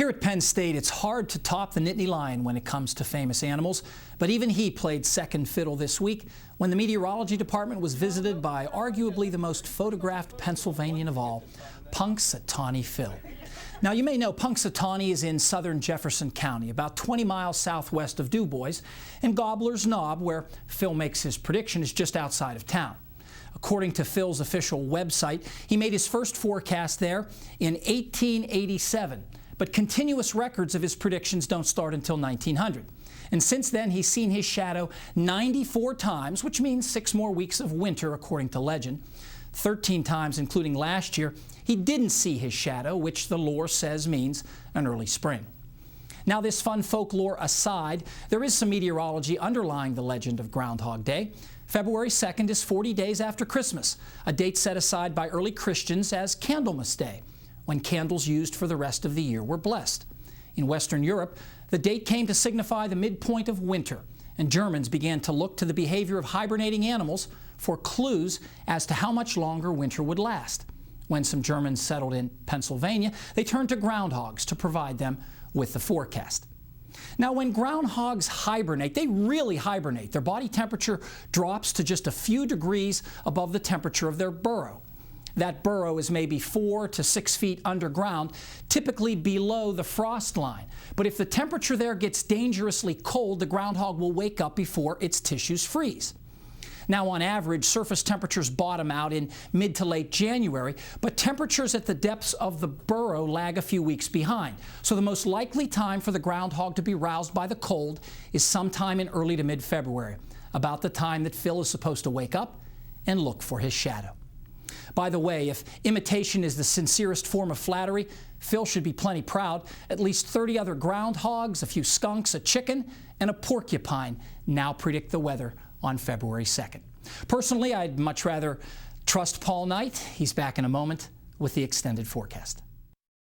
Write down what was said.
Here at Penn State, it's hard to top the Nittany Lion when it comes to famous animals, but even he played second fiddle this week when the meteorology department was visited by arguably the most photographed Pennsylvanian of all, Punxsutawney Phil. Now, you may know Punxsutawney is in southern Jefferson County, about 20 miles southwest of Du Bois, and Gobbler's Knob, where Phil makes his prediction, is just outside of town. According to Phil's official website, he made his first forecast there in 1887, but continuous records of his predictions don't start until 1900. And since then, he's seen his shadow 94 times, which means 6 more weeks of winter, according to legend. 13 times, including last year, he didn't see his shadow, which the lore says means an early spring. Now, this fun folklore aside, there is some meteorology underlying the legend of Groundhog Day. February 2nd is 40 days after Christmas, a date set aside by early Christians as Candlemas Day, when candles used for the rest of the year were blessed. In Western Europe, the date came to signify the midpoint of winter, and Germans began to look to the behavior of hibernating animals for clues as to how much longer winter would last. When some Germans settled in Pennsylvania, they turned to groundhogs to provide them with the forecast. Now, when groundhogs hibernate, they really hibernate. Their body temperature drops to just a few degrees above the temperature of their burrow. That burrow is maybe 4 to 6 feet underground, typically below the frost line. But if the temperature there gets dangerously cold, the groundhog will wake up before its tissues freeze. Now, on average, surface temperatures bottom out in mid to late January, but temperatures at the depths of the burrow lag a few weeks behind. So the most likely time for the groundhog to be roused by the cold is sometime in early to mid-February, about the time that Phil is supposed to wake up and look for his shadow. By the way, if imitation is the sincerest form of flattery, Phil should be plenty proud. At least 30 other groundhogs, a few skunks, a chicken, and a porcupine now predict the weather on February 2nd. Personally, I'd much rather trust Paul Knight. He's back in a moment with the extended forecast.